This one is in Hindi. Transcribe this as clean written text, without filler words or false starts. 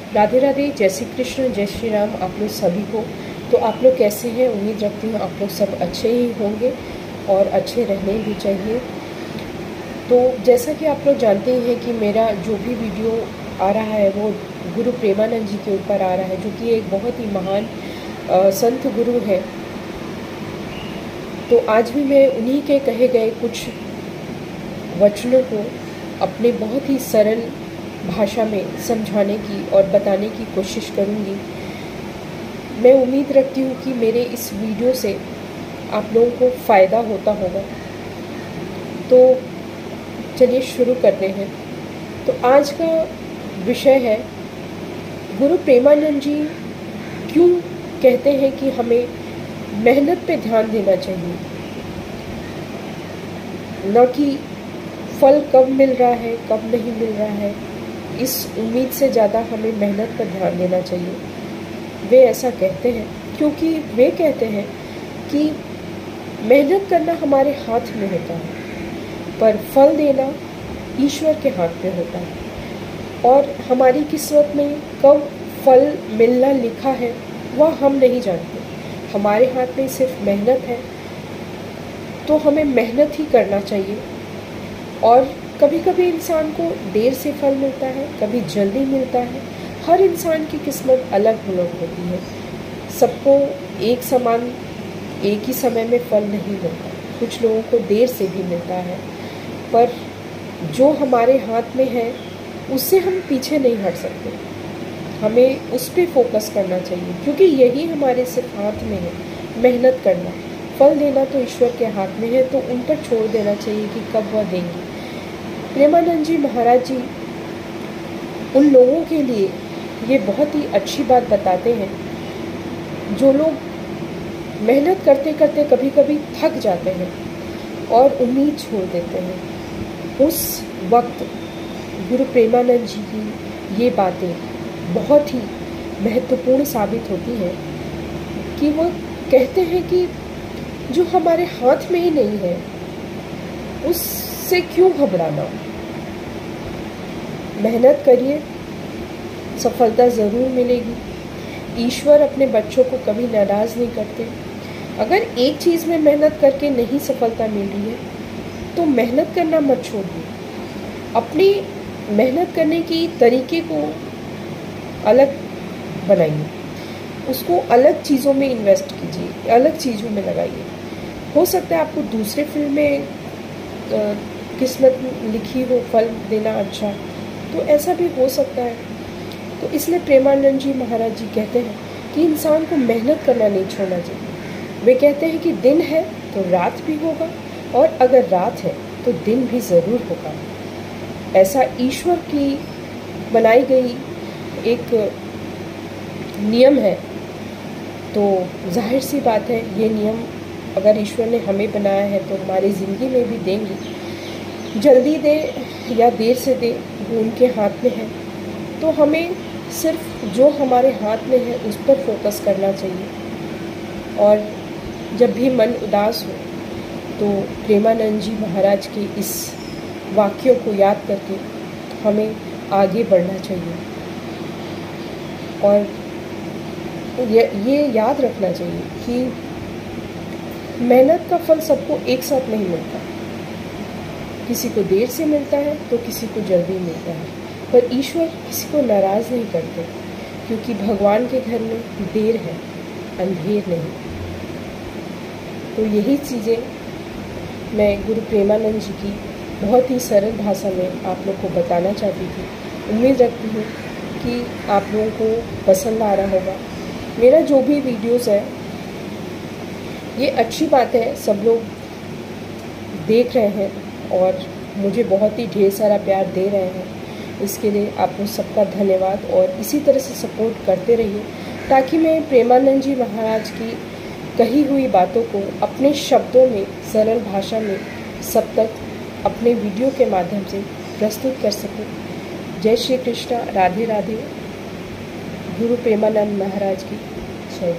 राधे राधे, जय श्री कृष्ण, जय श्री राम आप लोग सभी को। तो आप लोग कैसे हैं? उम्मीद रखती हूँ आप लोग सब अच्छे ही होंगे और अच्छे रहने भी चाहिए। तो जैसा कि आप लोग जानते हैं कि मेरा जो भी वीडियो आ रहा है वो गुरु प्रेमानंद जी के ऊपर आ रहा है, जो कि एक बहुत ही महान संत गुरु है। तो आज भी मैं उन्हीं के कहे गए कुछ वचनों को अपने बहुत ही सरल भाषा में समझाने की और बताने की कोशिश करूँगी। मैं उम्मीद रखती हूँ कि मेरे इस वीडियो से आप लोगों को फ़ायदा होता होगा। तो चलिए शुरू करते हैं। तो आज का विषय है गुरु प्रेमानंद जी क्यों कहते हैं कि हमें मेहनत पे ध्यान देना चाहिए, न कि फल कब मिल रहा है कब नहीं मिल रहा है, इस उम्मीद से ज़्यादा हमें मेहनत पर ध्यान देना चाहिए। वे ऐसा कहते हैं क्योंकि वे कहते हैं कि मेहनत करना हमारे हाथ में होता है, पर फल देना ईश्वर के हाथ में होता है। और हमारी किस्मत में कब फल मिलना लिखा है वह हम नहीं जानते। हमारे हाथ में सिर्फ मेहनत है, तो हमें मेहनत ही करना चाहिए। और कभी कभी इंसान को देर से फल मिलता है, कभी जल्दी मिलता है। हर इंसान की किस्मत अलग अलग होती है। सबको एक समान एक ही समय में फल नहीं मिलता। कुछ लोगों को देर से भी मिलता है, पर जो हमारे हाथ में है उससे हम पीछे नहीं हट सकते। हमें उस पर फोकस करना चाहिए, क्योंकि यही हमारे सिर्फ हाथ में है। मेहनत करना, फल देना तो ईश्वर के हाथ में है, तो उन पर छोड़ देना चाहिए कि कब वह देंगे। प्रेमानंद जी महाराज जी उन लोगों के लिए ये बहुत ही अच्छी बात बताते हैं जो लोग मेहनत करते करते कभी कभी थक जाते हैं और उम्मीद छोड़ देते हैं। उस वक्त गुरु प्रेमानंद जी की ये बातें बहुत ही महत्वपूर्ण साबित होती हैं कि वो कहते हैं कि जो हमारे हाथ में ही नहीं है उससे क्यों घबराना। मेहनत करिए, सफलता ज़रूर मिलेगी। ईश्वर अपने बच्चों को कभी नाराज़ नहीं करते। अगर एक चीज़ में मेहनत करके नहीं सफलता मिल रही है तो मेहनत करना मत छोड़िए। अपनी मेहनत करने की तरीके को अलग बनाइए, उसको अलग चीज़ों में इन्वेस्ट कीजिए, अलग चीज़ों में लगाइए। हो सकता है आपको दूसरे फील्ड में किस्मत लिखी हो फल देना अच्छा, तो ऐसा भी हो सकता है। तो इसलिए प्रेमानंद जी महाराज जी कहते हैं कि इंसान को मेहनत करना नहीं छोड़ना चाहिए। वे कहते हैं कि दिन है तो रात भी होगा, और अगर रात है तो दिन भी ज़रूर होगा। ऐसा ईश्वर की बनाई गई एक नियम है। तो जाहिर सी बात है ये नियम अगर ईश्वर ने हमें बनाया है तो हमारी ज़िंदगी में भी देंगे। जल्दी दे या देर से दे वो उनके हाथ में है। तो हमें सिर्फ जो हमारे हाथ में है उस पर फोकस करना चाहिए। और जब भी मन उदास हो तो प्रेमानंद जी महाराज के इस वाक्यों को याद करके हमें आगे बढ़ना चाहिए। और ये याद रखना चाहिए कि मेहनत का फल सबको एक साथ नहीं मिलता। किसी को देर से मिलता है तो किसी को जल्दी मिलता है, पर ईश्वर किसी को नाराज़ नहीं करते, क्योंकि भगवान के घर में देर है, अंधेर नहीं। तो यही चीज़ें मैं गुरु प्रेमानंद जी की बहुत ही सरल भाषा में आप लोग को बताना चाहती थी। उम्मीद रखती हूँ कि आप लोगों को पसंद आ रहा होगा। मेरा जो भी वीडियोस है ये अच्छी बात है, सब लोग देख रहे हैं और मुझे बहुत ही ढेर सारा प्यार दे रहे हैं। इसके लिए आप लोग सबका धन्यवाद, और इसी तरह से सपोर्ट करते रहिए ताकि मैं प्रेमानंद जी महाराज की कही हुई बातों को अपने शब्दों में सरल भाषा में सब तक अपने वीडियो के माध्यम से प्रस्तुत कर सकूं। जय श्री कृष्ण, राधे राधे। गुरु प्रेमानंद महाराज की जय।